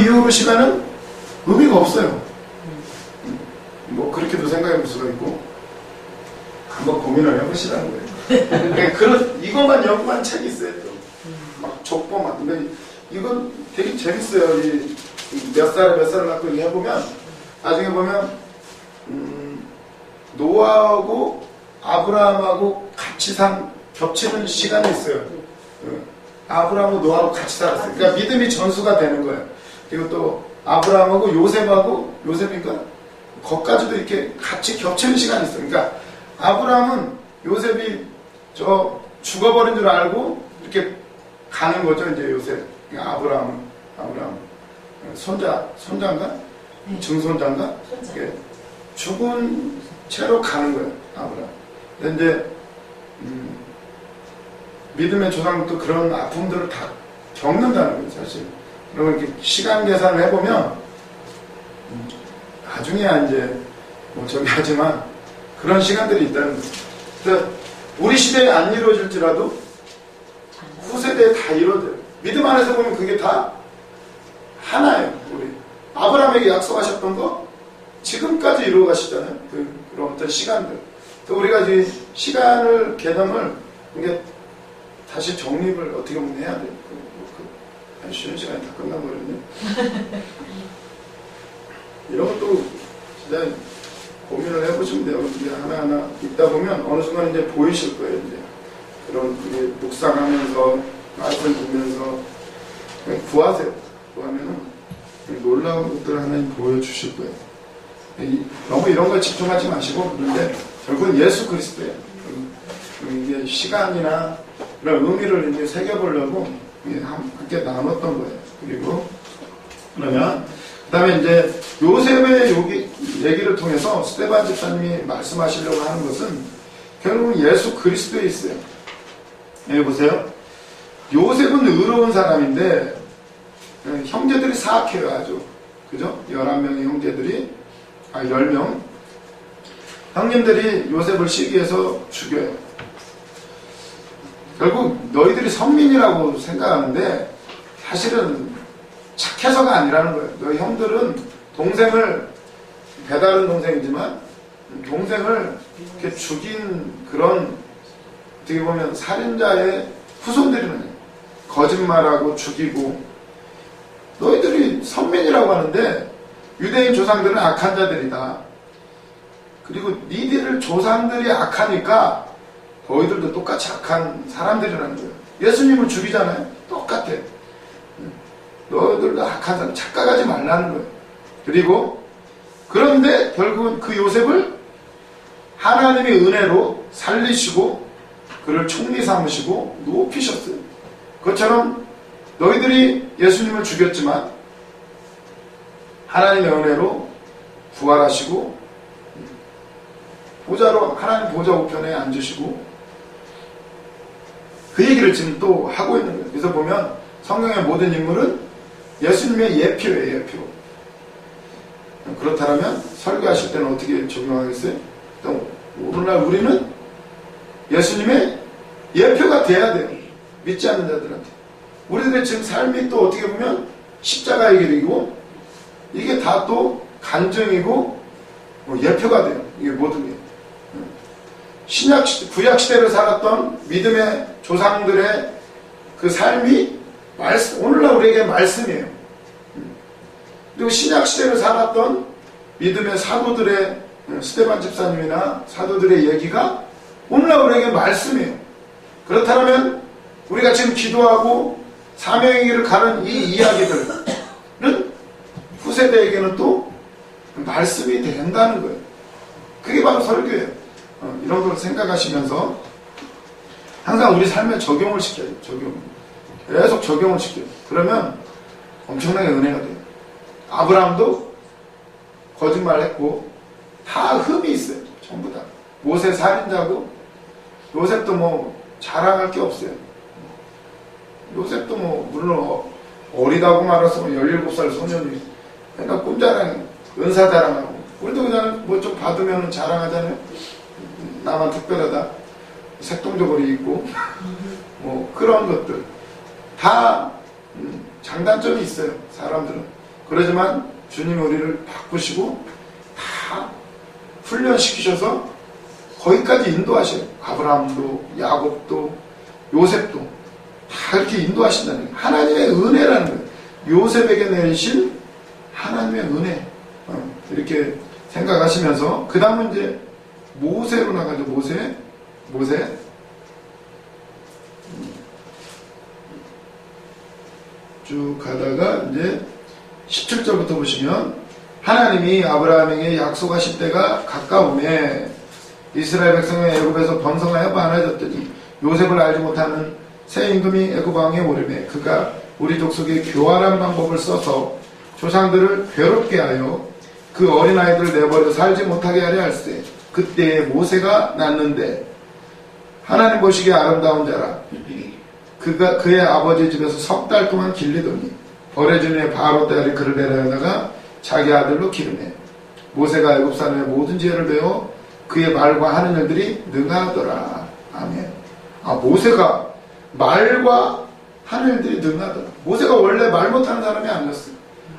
이후로 시간은 의미가 없어요. 뭐 그렇게도 생각해 볼 수가 있고 한번 고민을 해보시라는 거예요. 그러니까 이것만 연구한 책이 있어요. 또 막 족보만. 근데 이건 되게 재밌어요. 몇 살을 갖고 이렇게 해보면 나중에 보면 노아하고 아브라함하고 같이 겹치는 시간이 있어요. 아브라함하고 노아하고 같이 살았어요. 그러니까 믿음이 전수가 되는 거예요. 그리고 또 아브라함하고 요셉인가? 거기까지도 이렇게 같이 겹치는 시간이 있어요. 그러니까 아브라함은 요셉이 죽어버린 줄 알고 이렇게 가는 거죠. 이제 요셉. 그러니까 아브라함 손자인가? 증손자인가? 죽은 채로 가는 거예요. 아브라함. 근데 이제 믿음의 조상도 그런 아픔들을 다 겪는다는 거예요. 사실. 그러면 이렇게 시간 계산을 해보면 나중에야 이제 뭐 저기 하지만 그런 시간들이 있다는 거예요. 그래서 우리 시대에 안 이루어질지라도 후세대에 다 이루어져요. 믿음 안에서 보면 그게 다 하나예요. 우리 아브라함에게 약속하셨던 거 지금까지 이루어 가시잖아요. 그런 어떤 시간들. 또 우리가 이제 시간을 개념을 이게 다시 정립을 어떻게 보면 해야 돼요. 한 쉬는 시간이 다 끝나버렸네. 이런 것도 진짜 고민을 해보시면 돼요. 이게 하나하나 있다 보면 어느 순간 이제 보이실 거예요. 이제 그런 묵상하면서 말씀 보면서 그냥 구하세요. 구하면은 놀라운 것들을 하나님 보여주실 거예요. 너무 이런 걸 집중하지 마시고 그런데 결국은 예수 그리스도예요. 이게 시간이나 그런 의미를 이제 새겨보려고 함께 나눴던 거예요. 그리고 그러면 그다음에 이제 요셉의 얘기를 통해서 스데반 집사님이 말씀하시려고 하는 것은 결국은 예수 그리스도에 있어요. 여기 보세요. 요셉은 의로운 사람인데 형제들이 사악해요. 아주. 그죠? 11명의 형제들이 10명 형님들이 요셉을 시기해서 죽여요. 결국 너희들이 선민이라고 생각하는데 사실은 착해서가 아니라는 거예요. 너희 형들은 동생을 배다른 동생이지만 동생을 이렇게 죽인 그런 어떻게 보면 살인자의 후손들이는 거예요. 거짓말하고 죽이고 너희들이 선민이라고 하는데 유대인 조상들은 악한 자들이다. 그리고 니들 조상들이 악하니까 너희들도 똑같이 악한 사람들이라는 거예요. 예수님을 죽이잖아요. 똑같아. 너희들도 악한 사람 착각하지 말라는 거예요. 그리고 그런데 결국은 그 요셉을 하나님의 은혜로 살리시고 그를 총리 삼으시고 높이셨어요. 그것처럼 너희들이 예수님을 죽였지만 하나님의 은혜로 부활하시고 보좌로 하나님 보좌 우편에 앉으시고 그 얘기를 지금 또 하고 있는 거예요. 그래서 보면 성경의 모든 인물은 예수님의 예표예요. 예표. 그렇다면 설교하실 때는 어떻게 적용하겠어요? 또 오늘날 우리는 예수님의 예표가 돼야 돼요. 믿지 않는 자들한테. 우리들의 지금 삶이 또 어떻게 보면 십자가의 길이고 이게 다 또 간증이고 예표가 돼요. 이게 모든 게. 구약시대를 살았던 믿음의 조상들의 그 삶이 오늘날 우리에게 말씀이에요. 그리고 신약시대를 살았던 믿음의 사도들의 스데반 집사님이나 사도들의 얘기가 오늘날 우리에게 말씀이에요. 그렇다면 우리가 지금 기도하고 사명의 길을 가는 이 이야기들은 후세대에게는 또 말씀이 된다는 거예요. 그게 바로 설교예요. 이런 걸 생각하시면서 항상 우리 삶에 적용을 시켜요. 계속 적용을 시켜요. 그러면 엄청나게 은혜가 돼요. 아브라함도 거짓말했고 다 흠이 있어요. 전부 다. 모세 살인자고 요셉도 뭐 자랑할 게 없어요. 요셉도 뭐 물론 어리다고 말해서 17살 소년이 그러니까 꿈자랑 은사 자랑하고 우리도 그냥 뭐 좀 받으면 자랑하잖아요. 나만 특별하다. 색동저고리 입고 뭐 그런 것들 다 장단점이 있어요. 사람들은. 그러지만 주님이 우리를 바꾸시고 다 훈련시키셔서 거기까지 인도하셔요. 아브라함도 야곱도 요셉도 다 이렇게 인도하신다는 거예요. 하나님의 은혜라는 거예요. 요셉에게 내리신 하나님의 은혜, 이렇게 생각하시면서 그 다음은 이제 모세로 나가죠. 모세 쭉 가다가 이제 17절부터 보시면 하나님이 아브라함에게 약속하실 때가 가까우매 이스라엘 백성이 애굽에서 번성하여 많아졌더니 요셉을 알지 못하는 새 임금이 애굽 왕에 오르매 그가 우리 족속의 교활한 방법을 써서 조상들을 괴롭게 하여 그 어린아이들을 내버려 살지 못하게 하려 할세. 그때에 모세가 낳는데 하나님 보시기에 아름다운 자라. 그가 그의 아버지 집에서 석 달 동안 길리더니 어레주니의 바로 딸이 그를 데려다가 자기 아들로 기르매 모세가 애굽 사람의 모든 지혜를 배워 그의 말과 하는 일들이 능하더라. 아멘. 모세가 말과 하는 일들이 능하더라. 모세가 원래 말 못하는 사람이 아니었어요.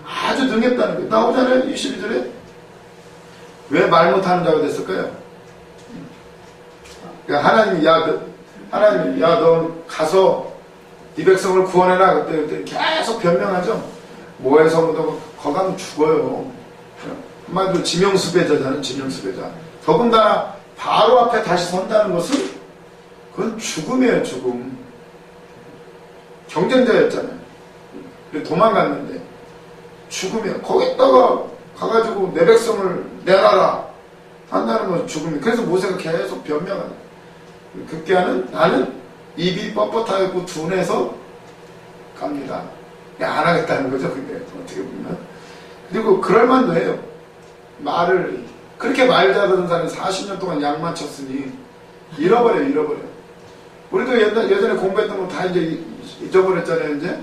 아주 능했다는 거예요. 나오잖아요. 22절에 왜 말 못하는 자가 됐을까요? 그러니까 하나님이 너 가서 네 백성을 구원해라. 그때 계속 변명하죠. 뭐해서 거기 가면 죽어요. 한마디로 지명수배자잖아요. 지명수배자. 더군다나 바로 앞에 다시 선다는 것은 그건 죽음이에요. 죽음. 경쟁자였잖아요. 도망갔는데 죽음이에요. 거기다가 가가지고 내 백성을 내놔라 한다는 것은 죽음이에요. 그래서 모세가 계속 변명하는 거예요. 급기야는 나는 입이 뻣뻣하고 둔해서 갑니다. 안 하겠다는 거죠. 근데 어떻게 보면. 그리고 그럴만도 해요. 말을 그렇게 말 잘하던 사람이 40년 동안 약 맞췄으니 잃어버려요. 우리도 예전에 공부했던 거 다 이제 잊어버렸잖아요. 이제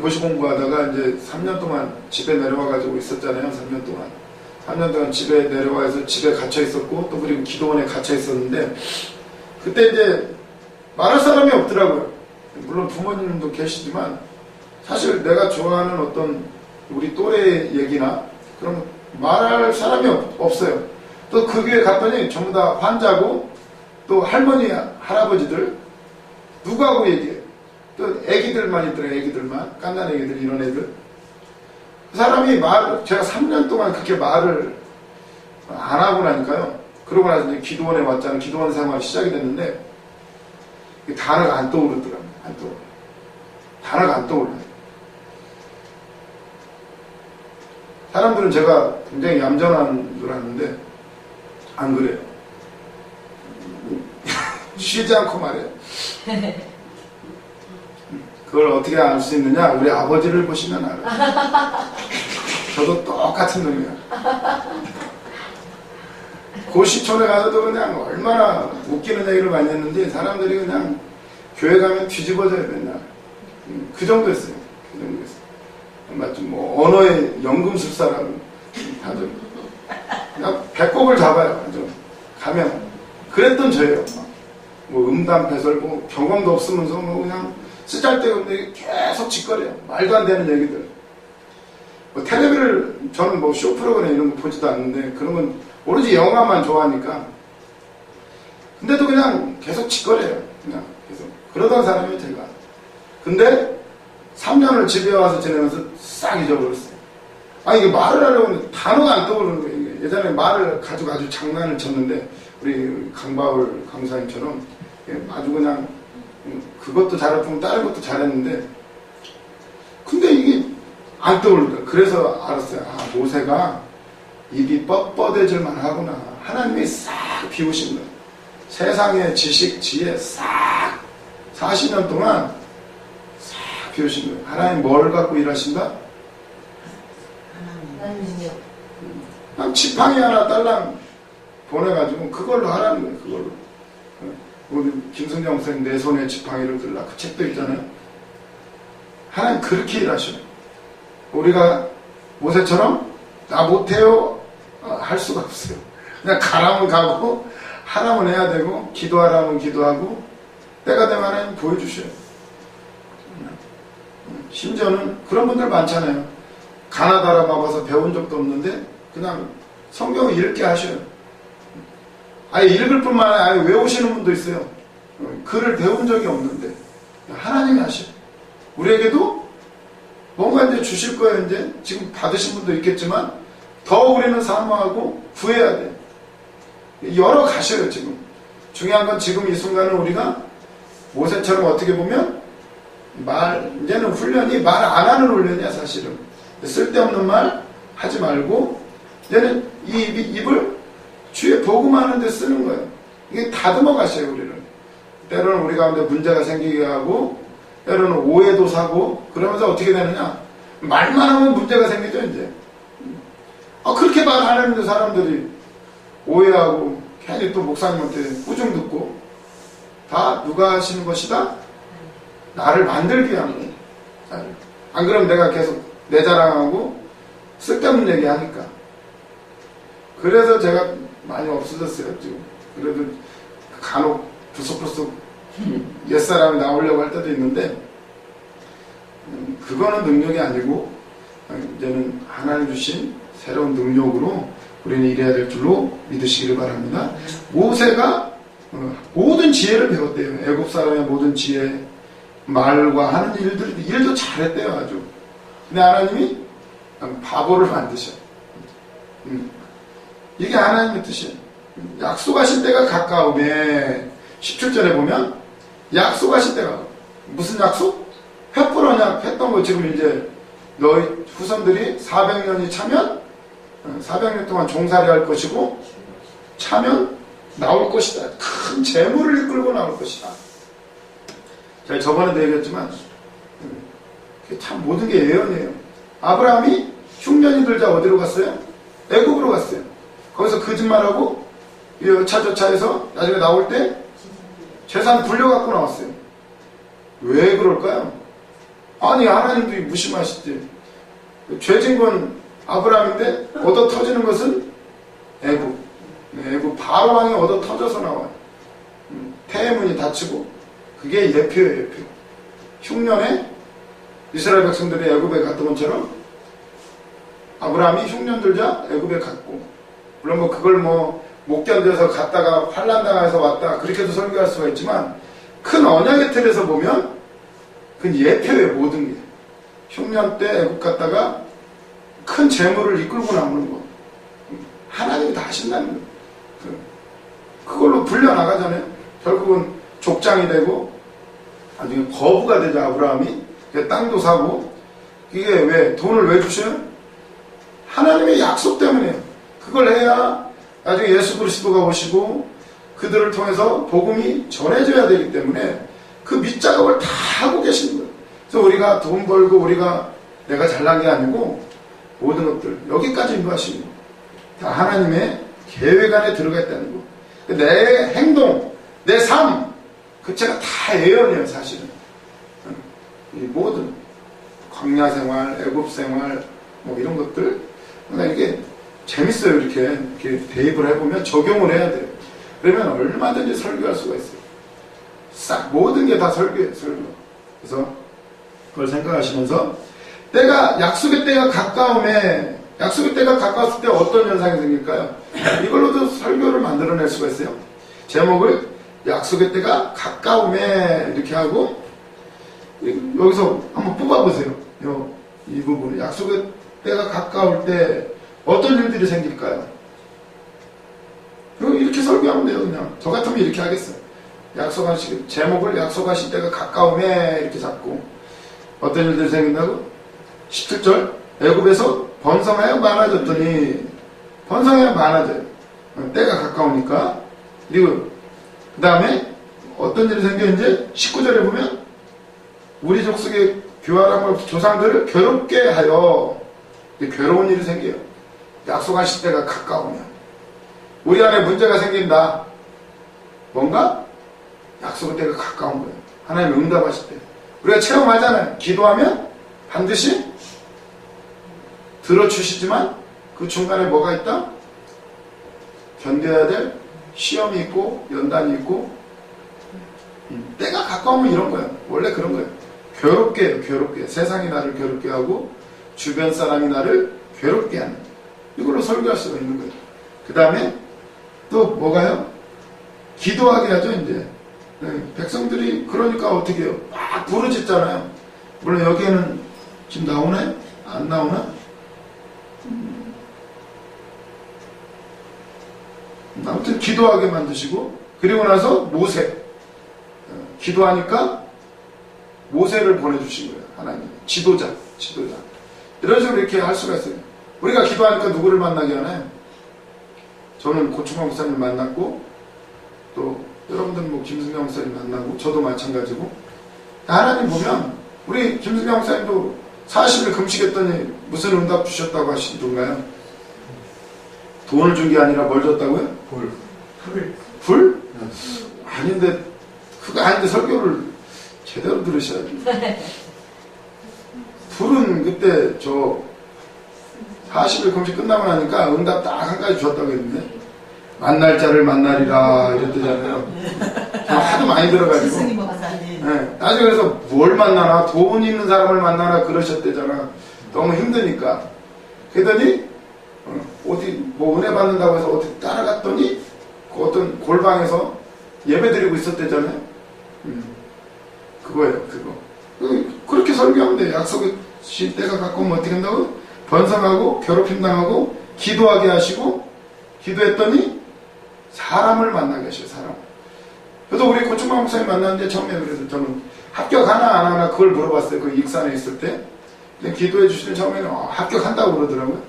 고시 공부하다가 이제 3년 동안 집에 내려와가지고 있었잖아요. 3년 동안 집에 내려와서 집에 갇혀 있었고 또 그리고 기도원에 갇혀 있었는데 그때 이제 말할 사람이 없더라고요. 물론 부모님도 계시지만 사실 내가 좋아하는 어떤 우리 또래 얘기나 그런 말할 사람이 없어요. 또 그 교회 갔더니 전부 다 환자고 또 할머니 할아버지들 누구하고 얘기해요. 또 애기들만 있더라고요. 애기들만 깐난 애기들 이런 애들 그 사람이 제가 3년 동안 그렇게 말을 안 하고 나니까요. 그러고 나서 이제 기도원에 왔잖아요. 기도원 생활이 시작이 됐는데 단어가 안 떠오르더라고요. 단어가 안 떠올라요. 사람들은 제가 굉장히 얌전한 줄 아는데 안 그래요. 쉬지 않고 말해요. 그걸 어떻게 알 수 있느냐? 우리 아버지를 보시면 알아요. 저도 똑같은 놈이야. 고시촌에 가서도 그냥 얼마나 웃기는 얘기를 많이 했는데 사람들이 그냥 교회 가면 뒤집어져요 맨날. 그 정도였어요. 마침 언어의 연금술사라고 다들 그냥 배꼽을 잡아요. 가면 그랬던 저예요. 음담패설 경험도 없으면서 그냥 쓰잘데없는 계속 짓거려요. 말도 안 되는 얘기들. 텔레비를 저는 쇼 프로그램 이런 거 보지도 않는데 그런 건 오로지 영화만 좋아하니까 근데도 그냥 계속 짓거려요. 그냥 계속 그러던 사람이 제가. 근데 3년을 집에 와서 지내면서 싹 잊어버렸어요. 이게 말을 하려고 하는데 단어가 안 떠오르는 거예요. 예전에 말을 가지고 아주 장난을 쳤는데 우리 강바울 강사님처럼 아주 그냥 그것도 잘했고 다른 것도 잘했는데 근데 이게 안 떠오르더라고요. 그래서 알았어요. 모세가 입이 뻣뻣해질만 하구나. 하나님이 싹 비우신 거예요. 세상의 지식, 지혜 싹 40년 동안 싹 비우신 거예요. 하나님 뭘 갖고 일하신다? 하나님요. 그냥 지팡이 하나 딸랑 보내가지고 그걸로 하라는 거예요. 그걸로. 우리 김승정 선생님 내 손에 지팡이를 들라 그 책도 있잖아요. 하나님 그렇게 일하셔요. 우리가 모세처럼 나 못해요 할 수가 없어요. 그냥 가라면 가고 하라면 해야 되고 기도하라면 기도하고 때가 되면 하나님 보여주셔요. 심지어는 그런 분들 많잖아요. 가나다라 가봐서 배운 적도 없는데 그냥 성경을 읽게 하셔요. 아예 읽을 뿐만 아니라 아예 외우시는 분도 있어요. 글을 배운 적이 없는데 하나님이 하셔요. 우리에게도 뭔가 이제 주실 거예요. 이제 지금 받으신 분도 있겠지만 더 우리는 사모하고 구해야 돼. 열어 가셔요. 지금 중요한 건 지금 이 순간은 우리가 모세처럼 어떻게 보면 이제는 훈련이 말 안 하는 훈련이야. 사실은 쓸데없는 말 하지 말고 이제는 이 입을 주의 복음하는 데 쓰는 거예요. 이게 다듬어 가셔요. 우리는 때로는 우리 가운데 문제가 생기게 하고 때로는 오해도 사고 그러면서 어떻게 되느냐, 말만 하면 문제가 생기죠. 이제 그렇게 말 안 하는데 사람들이 오해하고 괜히 또 목사님한테 꾸중 듣고 다 누가 하시는 것이다? 나를 만들기 위한 거예요. 안 그러면 내가 계속 내 자랑하고 쓸데없는 얘기 하니까. 그래서 제가 많이 없어졌어요. 지금 그래도 간혹 부석부석 옛사람이 나오려고 할 때도 있는데 그거는 능력이 아니고 이제는 하나님 주신 새로운 능력으로 우리는 일해야 될 줄로 믿으시기를 바랍니다. 모세가 모든 지혜를 배웠대요. 애굽 사람의 모든 지혜, 말과 하는 일도 잘했대요. 아주. 근데 하나님이 바보를 만드셔. 이게 하나님의 뜻이에요. 약속하신 때가 가까우면 17절에 보면 약속하신 때가 무슨 약속? 횃불 언약 했던 거 지금 이제 너희 후손들이 400년이 차면 400년 동안 종살이 할 것이고 차면 나올 것이다. 큰 재물을 이끌고 나올 것이다. 제가 저번에도 얘기했지만 참 모든 게 예언이에요. 아브라함이 흉년이 들자 어디로 갔어요? 애굽으로 갔어요. 거기서 거짓말하고 여차저차해서 나중에 나올 때 재산 불려갖고 나왔어요. 왜 그럴까요? 아니 하나님도 무심하시지. 죄진 건 아브라함인데 얻어 터지는 것은 애굽. 애굽 바로 왕이 얻어 터져서 나와요. 폐문이 닫히고 그게 예표예요. 예표. 흉년에 이스라엘 백성들이 애굽에 갔던 것처럼 아브라함이 흉년 들자 애굽에 갔고, 물론 뭐 그걸 못 견뎌서 갔다가 환난 당해서 왔다 그렇게도 설교할 수가 있지만 큰 언약의 틀에서 보면 그건 예표예요. 모든 게. 흉년 때 애굽 갔다가 큰 재물을 이끌고 나오는 거 하나님이 다 하신다는 거예요. 그걸로 불려나가잖아요. 결국은 족장이 되고 나중에 거부가 되죠. 아브라함이 땅도 사고. 이게 왜 돈을 왜 주셔요? 하나님의 약속 때문에요. 그걸 해야 나중에 예수 그리스도가 오시고 그들을 통해서 복음이 전해져야 되기 때문에 그 밑작업을 다 하고 계신 거예요. 그래서 우리가 돈 벌고 우리가 내가 잘난 게 아니고 모든 것들 여기까지 인도하시는 거예요. 다 하나님의 계획 안에 들어가 있다는 거. 내 행동, 내 삶, 그 자가 다 예언이에요. 사실은 이 모든 광야 생활, 애굽 생활 이런 것들, 그러니까 이게 재밌어요. 이렇게 대입을 해보면 적용을 해야 돼요. 그러면 얼마든지 설교할 수가 있어요. 싹 모든 게 다 설교예요. 설교. 그래서 그걸 생각하시면서 약속의 때가 가까움에, 약속의 때가 가까웠을 때 어떤 현상이 생길까요? 이걸로도 설교를 만들어낼 수가 있어요. 제목을 약속의 때가 가까움에 이렇게 하고 여기서 한번 뽑아보세요. 이 부분을 약속의 때가 가까울 때 어떤 일들이 생길까요? 이렇게 설교하면 돼요. 그냥 저 같으면 이렇게 하겠어요. 제목을 약속하신 때가 가까움에 이렇게 잡고 어떤 일들이 생긴다고? 17절 애굽에서 번성하여 많아졌더니, 번성하여 많아져요. 때가 가까우니까. 그리고 그 다음에 어떤 일이 생겨? 이제 19절에 보면 우리 족속의 교활함을 조상들을 괴롭게 하여, 괴로운 일이 생겨요. 약속하실 때가 가까우면 우리 안에 문제가 생긴다. 뭔가 약속의 때가 가까운 거예요. 하나님 응답하실 때 우리가 체험하잖아요. 기도하면 반드시 들어주시지만 그 중간에 뭐가 있다? 견뎌야 될 시험이 있고 연단이 있고, 때가 가까우면 이런 거예요. 원래 그런 거예요. 괴롭게 해요. 괴롭게. 세상이 나를 괴롭게 하고 주변 사람이 나를 괴롭게 하는, 이걸로 설교할 수가 있는 거예요. 그 다음에 또 뭐가요? 기도하게 하죠. 이제 백성들이 그러니까 어떻게 해요? 막 부르짖잖아요. 물론 여기에는 지금 나오나요? 안 나오나? 아무튼 기도하게 만드시고, 그리고 나서 모세, 기도하니까 모세를 보내주신 거예요. 하나님 지도자. 이런 식으로 이렇게 할 수가 있어요. 우리가 기도하니까 누구를 만나게 하나요? 저는 고충광 목사님 만났고, 또 여러분들은 뭐 김승경 목사님 만나고, 저도 마찬가지고. 하나님 보면 우리 김승경 목사님도 40일 금식했더니 무슨 응답 주셨다고 하시던가요? 돈을 준 게 아니라 뭘 줬다고요? 불? 아닌데, 그거 아닌데 설교를 제대로 들으셔야지. 불은 그때 저 40일 금식 끝나고 나니까 응답 딱 한 가지 주었다고 했는데, 만날 자를 만나리라 이랬대잖아요. 하도 많이 들어가지고. 네, 나중에 그래서 뭘 만나나, 돈 있는 사람을 만나나 그러셨대잖아. 너무 힘드니까. 그랬더니 어디 뭐 은혜 받는다고 해서 어디 따라갔더니 그 어떤 골방에서 예배 드리고 있었대잖아요. 그거예요. 그거. 그렇게 설교하면 돼. 약속의 때가 가까우면 어떻게 한다고? 번성하고 괴롭힘 당하고 기도하게 하시고, 기도했더니 사람을 만나게 하셔요. 사람. 그래서 우리 고충광 목사님 만났는데 처음에 그래서 저는 합격하나 안 하나 그걸 물어봤어요. 그 익산에 있을 때. 기도해 주시는 처음에는 합격한다고 그러더라고요.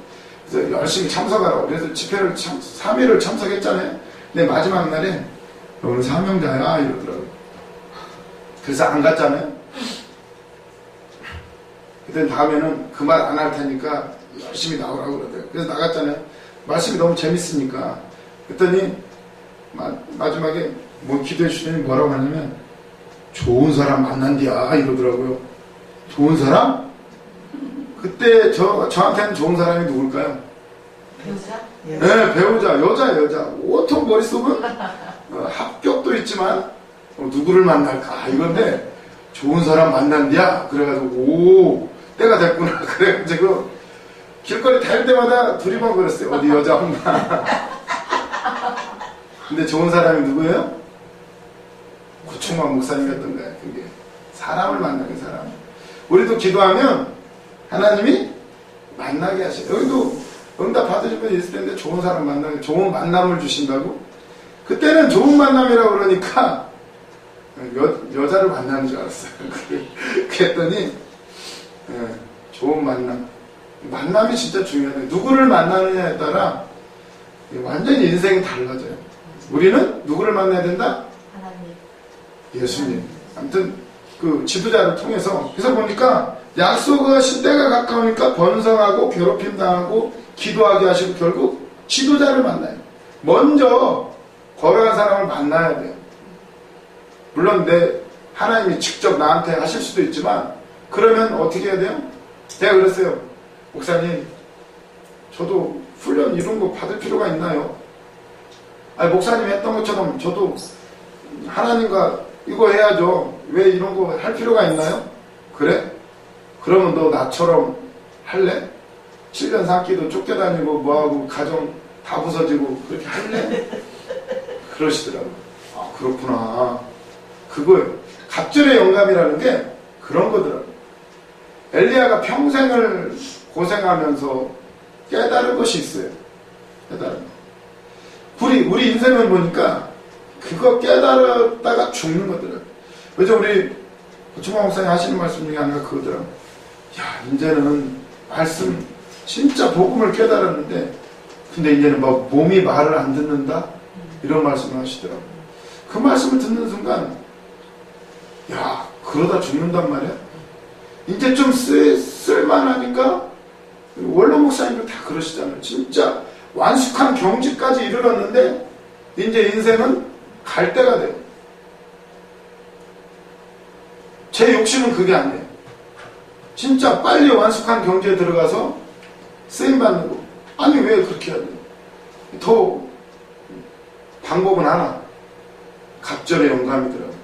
그래서 열심히 참석하라고. 그래서 집회를 3일을 참석했잖아요. 근데 마지막 날에 오늘 사명자야 이러더라고요. 그래서 안 갔잖아요. 그때 다음에는 그 말 안 할 테니까 열심히 나오라고 그러더라고요. 그래서 나갔잖아요. 말씀이 너무 재밌으니까. 그랬더니 마지막에 뭐 기도해 주시더니 뭐라고 하냐면, 좋은 사람 만난디야 이러더라고요. 좋은 사람? 그때 저한테는 좋은 사람이 누굴까요? 배우자? 네, 배우자. 여자. 온통 머릿속은 합격도 있지만 누구를 만날까 이건데, 좋은 사람 만난디야. 그래가지고 오, 때가 됐구나. 그래가지고 길거리 다닐 때마다 두리번거렸어요. 어디 여자 없나. 근데 좋은 사람이 누구예요? 고충광 목사님이었던 거예요. 그게 사람을 만나게, 사람. 우리도 기도하면 하나님이 만나게 하셔요. 여기도 응답 받으신 분이 있을 텐데 좋은 사람 만나게, 좋은 만남을 주신다고? 그때는 좋은 만남이라고 그러니까 여자를 만나는 줄 알았어요. 그랬더니 좋은 만남이 진짜 중요해요. 누구를 만나느냐에 따라 완전히 인생이 달라져요. 우리는 누구를 만나야 된다? 하나님. 예수님. 아무튼 그 지도자를 통해서, 그래서 보니까 약속하신 때가 가까우니까 번성하고 괴롭힘 당하고 기도하게 하시고 결국 지도자를 만나요. 먼저 거룩한 사람을 만나야 돼요. 물론 하나님이 직접 나한테 하실 수도 있지만, 그러면 어떻게 해야 돼요? 제가 그랬어요. 목사님, 저도 훈련 이런 거 받을 필요가 있나요? 아니, 목사님이 했던 것처럼 저도 하나님과 이거 해야죠. 왜 이런 거 할 필요가 있나요? 그래? 그러면 너 나처럼 할래? 7년 삼기도 쫓겨다니고 뭐하고 가정 다 부서지고 그렇게 할래? 그러시더라고요. 아, 그렇구나. 그거예요. 갑절의 영감이라는 게 그런 거더라고요. 엘리야가 평생을 고생하면서 깨달은 것이 있어요. 깨달은 거. 우리 인생을 보니까 그거 깨달았다가 죽는 거더라고요. 그래서 우리 고충광 목사님 하시는 말씀 중에 하나가 그거더라고요. 야, 이제는 말씀 진짜 복음을 깨달았는데, 근데 이제는 막 몸이 말을 안 듣는다? 이런 말씀을 하시더라고요. 그 말씀을 듣는 순간, 야, 그러다 죽는단 말이야? 이제 좀 쓸만하니까, 원로 목사님들 다 그러시잖아요. 진짜 완숙한 경지까지 이르렀는데, 이제 인생은 갈 때가 돼요. 제 욕심은 그게 아니에요. 진짜 빨리 완숙한 경지에 들어가서 쓰임받는 거. 아니, 왜 그렇게 해야 돼요? 더 방법은 하나. 갑절의 영감이더라고요.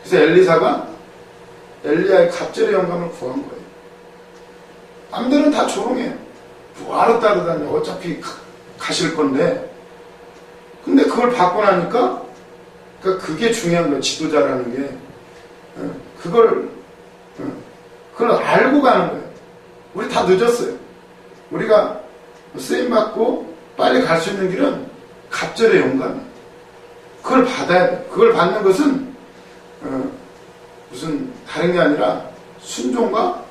그래서 엘리사가 엘리야의 갑절의 영감을 구한 거예요. 남들은 다 조롱해요. 뭐하러 따르다니, 어차피 가실 건데. 근데 그걸 받고 나니까, 그러니까 그게 중요한 거예요. 지도자라는 게. 그걸 알고 가는 거예요. 우리 다 늦었어요. 우리가 쓰임받고 빨리 갈 수 있는 길은 갑절의 영감이에요. 그걸 받아야 돼요. 그걸 받는 것은 무슨 다른 게 아니라 순종과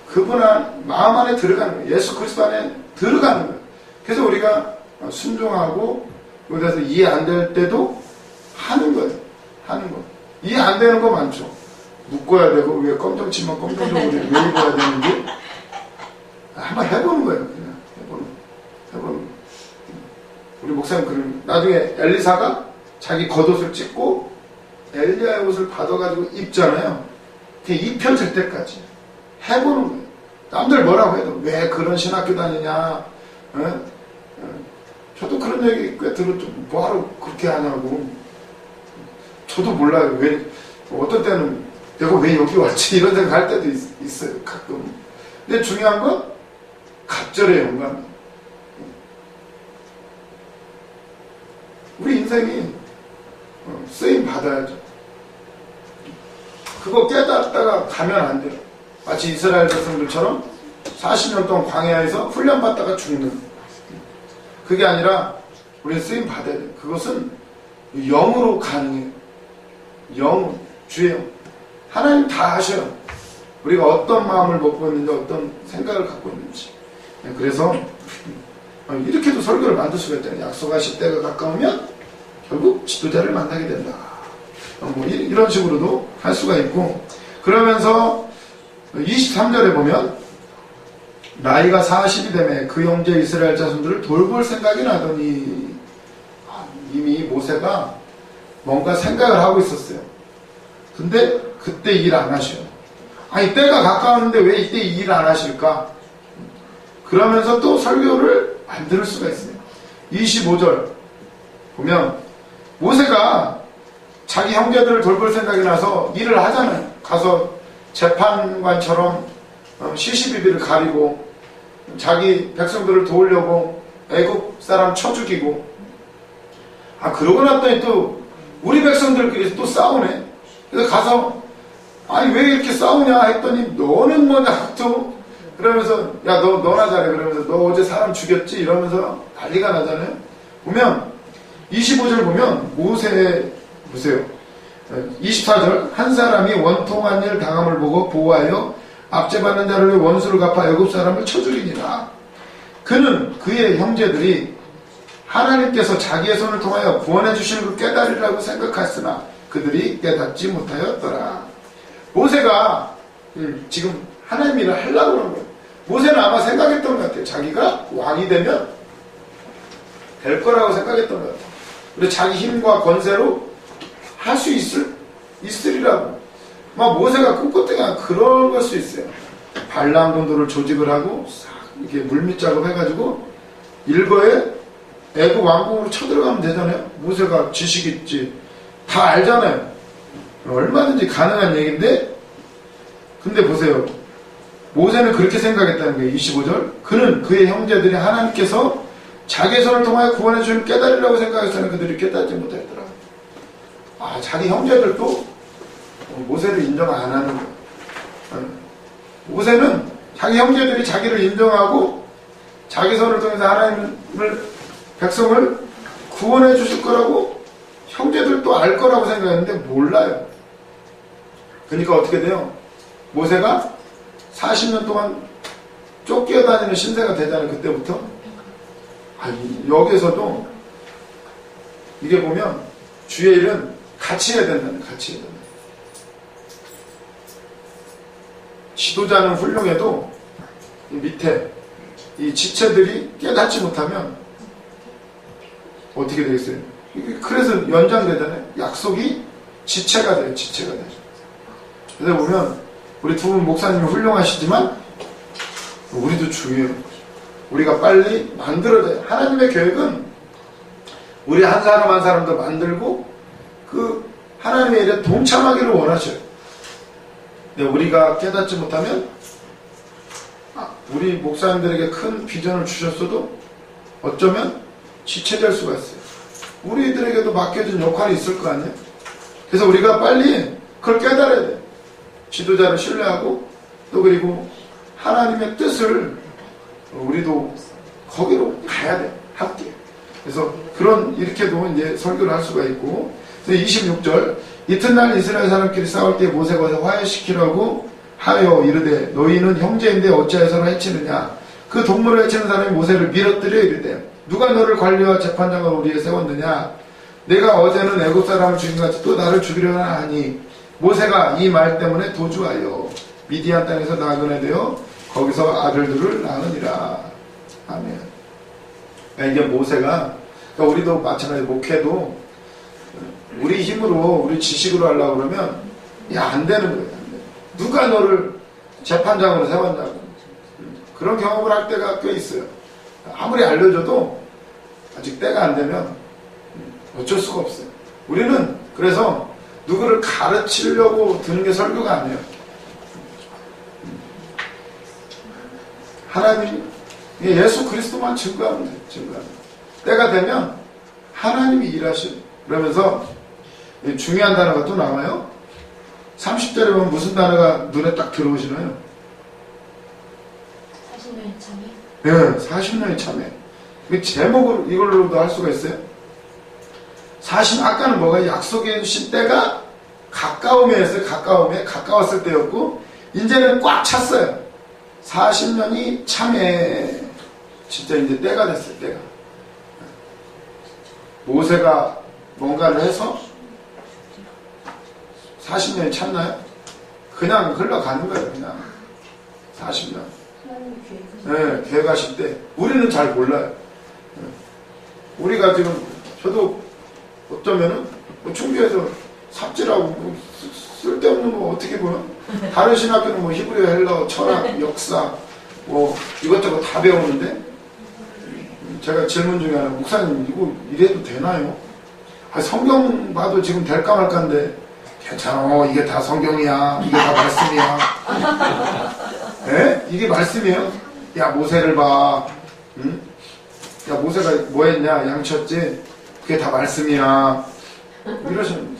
그분 마음 안에 들어가는 거예요. 예수 그리스도 안에 들어가는 거예요. 그래서 우리가 순종하고 여기서 이해 안 될 때도 하는 거예요. 하는 거. 이해 안 되는 거 많죠. 묶어야 되고 위에 검정 치면 검정색으로 왜 입어야 되는지 한번 해보는 거예요. 그냥 해보는 거. 우리 목사님 그런 나중에 엘리사가 자기 겉옷을 찢고 엘리야의 옷을 받아가지고 입잖아요. 그게 입혀질 때까지 해보는 거예요. 남들 뭐라고 해도 왜 그런 신학교 다니냐. 저도 그런 얘기 꽤 들었죠. 뭐하러 그렇게 하냐고. 저도 몰라요. 왜 어떤 때는 내가 왜 여기 왔지 이런 생각 할 때도 있어요. 가끔. 근데 중요한 건 갑절의 영감. 우리 인생이 쓰임 받아야죠. 그거 깨닫다가 가면 안 돼요. 마치 이스라엘 백성들처럼 40년 동안 광야에서 훈련받다가 죽는. 그게 아니라 우리는 쓰임 받아야 돼요. 그것은 영으로 가능해요. 영, 주의 영. 하나님 다 아셔요. 우리가 어떤 마음을 먹고 있는지 어떤 생각을 갖고 있는지. 그래서 이렇게도 설교를 만들 수가 있잖아요. 약속하실 때가 가까우면 결국 지도자를 만나게 된다. 뭐 이런 식으로도 할 수가 있고, 그러면서 23절에 보면 나이가 40이 되매 그 형제 이스라엘 자손들을 돌볼 생각이 나더니, 이미 모세가 뭔가 생각을 하고 있었어요. 근데 그때 일 안 하셔요. 아니 때가 가까웠는데 왜 이때 일 안 하실까? 그러면서 또 설교를 만들 수가 있어요. 25절 보면 모세가 자기 형제들을 돌볼 생각이 나서 일을 하잖아요. 가서 재판관처럼 시시비비를 가리고 자기 백성들을 도우려고 애국 사람 쳐 죽이고, 그러고 났더니 또 우리 백성들끼리 또 싸우네. 그래서 가서 아니 왜 이렇게 싸우냐 했더니 너는 뭐냐 또 그러면서 야 너나 잘해 그러면서 너 어제 사람 죽였지 이러면서 난리가 나잖아요. 보면 25절 보면 모세 보세요. 24절 한 사람이 원통한 일 당함을 보고 보호하여 압제받는 자를 위해 원수를 갚아 애굽 사람을 쳐 죽이니라. 그는 그의 형제들이 하나님께서 자기의 손을 통하여 구원해 주시는 걸 깨달으리라고 생각했으나 그들이 깨닫지 못하였더라. 모세가 지금 하나님 일을 하려고 그런 거예요. 모세는 아마 생각했던 것 같아요. 자기가 왕이 되면 될 거라고 생각했던 것 같아요. 그리고 자기 힘과 권세로 할 수 있으리라고. 막 모세가 꿈꿨더니 그런 걸 수 있어요. 발람 정도를 조직을 하고 싹 이렇게 물밑 작업 해가지고 일거에 애굽 왕국으로 쳐들어가면 되잖아요. 모세가 지식 있지. 다 알잖아요. 얼마든지 가능한 얘기인데, 근데 보세요. 모세는 그렇게 생각했다는 거예요. 25절. 그는 그의 형제들이 하나님께서 자기 손을 통하여 구원해 주는 깨달으려고 생각했으나 그들이 깨닫지 못했더라. 자기 형제들도 모세를 인정 안 하는 거예요. 모세는 자기 형제들이 자기를 인정하고 자기 손을 통해서 하나님을 백성을 구원해 주실 거라고 형제들도 알 거라고 생각했는데 몰라요. 그러니까 어떻게 돼요? 모세가 40년 동안 쫓겨다니는 신세가 되잖아요. 그때부터. 여기에서도 이게 보면 주의 일은 같이 해야 된다는 거예요. 같이 해야 된다. 지도자는 훌륭해도 이 밑에 이 지체들이 깨닫지 못하면 어떻게 되겠어요? 그래서 연장되잖아요. 약속이 지체가 돼요. 지체가 돼요. 그래서 보면 우리 두 분 목사님이 훌륭하시지만 우리도 중요해요. 우리가 빨리 만들어져요. 하나님의 계획은 우리 한 사람 한 사람도 만들고 그 하나님의 일에 동참하기를 원하셔요. 근데 우리가 깨닫지 못하면 우리 목사님들에게 큰 비전을 주셨어도 어쩌면 지체될 수가 있어요. 우리들에게도 맡겨진 역할이 있을 거 아니에요. 그래서 우리가 빨리 그걸 깨달아야 돼요. 지도자를 신뢰하고 또 그리고 하나님의 뜻을 우리도 거기로 가야 돼요. 함께. 그래서 그런 이렇게도 이제 설교를 할 수가 있고, 26절 이튿날 이스라엘 사람끼리 싸울 때 모세가 화해시키라고 하여 이르되 너희는 형제인데 어찌하여 서로 해치느냐. 그 동물을 해치는 사람이 모세를 밀어뜨려 이르되 누가 너를 관리와 재판장으로 우리에 세웠느냐. 내가 어제는 애굽 사람을 죽인같이 또 나를 죽이려나 하니 모세가 이 말 때문에 도주하여 미디안 땅에서 나그네 되어 거기서 아들들을 낳으니라. 아멘. 그러니까 이게 모세가, 그러니까 우리도 마찬가지 목회도 우리 힘으로 우리 지식으로 하려고 그러면 안 되는 거예요. 안 돼. 누가 너를 재판장으로 세웠냐고. 그런 경험을 할 때가 꽤 있어요. 아무리 알려줘도 아직 때가 안 되면 어쩔 수가 없어요. 우리는 그래서 누구를 가르치려고 드는 게 설교가 아니에요. 하나님, 예수 그리스도만 증거하면 돼요. 증거하면. 때가 되면 하나님이 일하시고, 그러면서 중요한 단어가 또 나와요. 30절에 보면 무슨 단어가 눈에 딱 들어오시나요? 40년의 참여? 네, 40년의 참여. 그 제목을 이걸로도 할 수가 있어요. 아까는 뭐가 약속해 주신 때가 가까움이었어요. 가까웠을 때였고, 이제는 꽉 찼어요. 40년이 참에 진짜 이제 때가 됐어요. 때가. 모세가 뭔가를 해서 40년이 찼나요? 그냥 흘러가는 거예요. 그냥 40년. 네, 계획하실 때 우리는 잘 몰라요. 우리가 지금 저도 어쩌면은 충주에서 삽질하고 쓸데없는 거 어떻게 보면 다른 신학교는 뭐 히브리어, 헬라어, 철학, 역사 뭐 이것저것 다 배우는데 제가 질문 중에 하나, 목사님 이거 이래도 되나요? 성경 봐도 지금 될까 말까인데 괜찮아, 이게 다 성경이야, 이게 다 말씀이야. 에? 이게 말씀이에요? 야, 모세를 봐. 응? 야, 모세가 뭐 했냐? 양쳤지? 그게 다 말씀이야. 이러시는.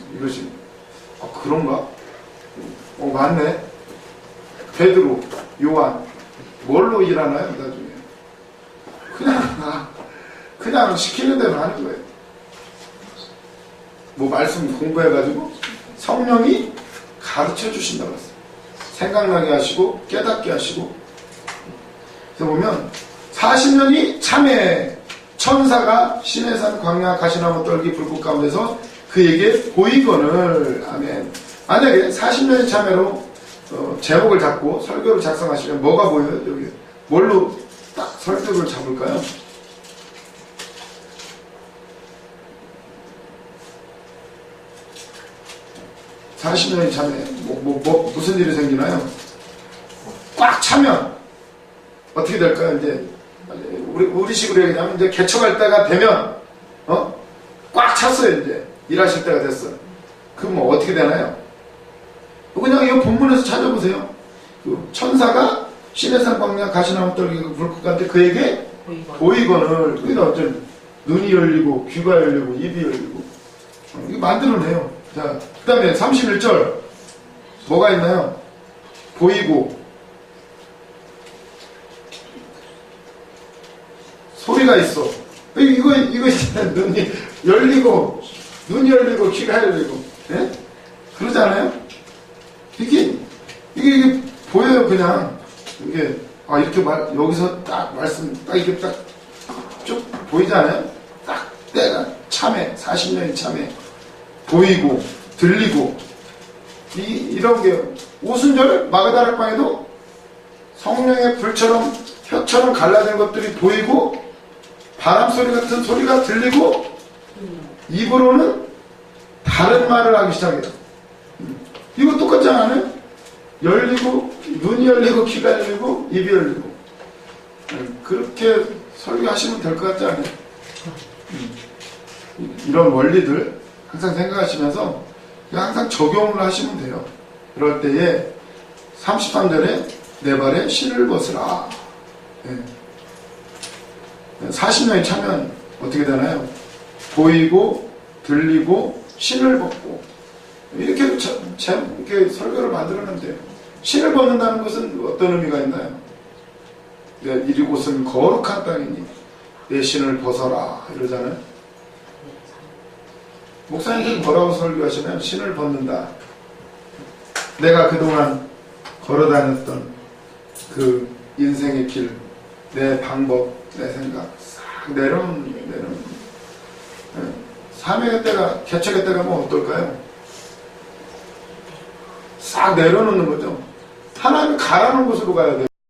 그런가? 맞네. 베드로, 요한, 뭘로 일하나요, 나중에? 그냥 시키는 대로 하는 거예요. 뭐 말씀 공부해가지고 성령이 가르쳐 주신다고 했어요. 생각나게 하시고 깨닫게 하시고. 그래서 보면 40년이 참에 천사가 시내산 광야 가시나무 떨기 불꽃 가운데서 그에게 보이거늘. 아멘. 만약에 40년의 참회로 제목을 잡고 설교를 작성하시면 뭐가 보여요? 여기 뭘로 딱 설득을 잡을까요? (40년의) 참회 무슨 일이 생기나요? 꽉 차면 어떻게 될까요? 이제 우리식으로 얘기하면 이제 개척할 때가 되면 꽉 찼어요. 이제 일하실 때가 됐어요. 그럼 뭐 어떻게 되나요? 그냥 이 본문에서 찾아보세요. 그 천사가 시내산 광야 가시나무 떨기 불꽃 같은데 그에게 보이거늘. 그게 어쩐 눈이 열리고 귀가 열리고 입이 열리고 이거 만들어내요. 자, 그 다음에 31절 뭐가 있나요? 보이고 소리가 있어. 이거 눈이 열리고 귀가 열리고, 예? 그러잖아요. 이게 보여요. 그냥 이게 이렇게 여기서 딱 말씀 딱 이렇게 딱 쭉 보이잖아요. 딱 때가 참회 40년이 참회 보이고 들리고 이런 게 오순절 마그다라 방에도 성령의 불처럼 혀처럼 갈라진 것들이 보이고 바람 소리 같은 소리가 들리고 입으로는 다른 말을 하기 시작해요. 이거 똑같지 않아요? 열리고 눈이 열리고 귀가 열리고 입이 열리고. 그렇게 설교하시면 될 것 같지 않아요? 이런 원리들 항상 생각하시면서 항상 적용을 하시면 돼요. 그럴 때에 33절에 내 발에 신을 벗으라. 40년이 차면 어떻게 되나요? 보이고 들리고 신을 벗고 이렇게 이렇게 설교를 만들었는데요. 신을 벗는다는 것은 어떤 의미가 있나요? 이곳은 거룩한 땅이니 내 신을 벗어라 이러잖아요. 목사님들은 뭐라고 설교하시나요? 신을 벗는다. 내가 그동안 걸어다녔던 그 인생의 길, 내 방법, 내 생각 싹 내려놓는 사명의 때가, 개척의 때가 뭐 어떨까요? 싹 내려놓는 거죠. 하나님이 가라는 곳으로 가야 돼요.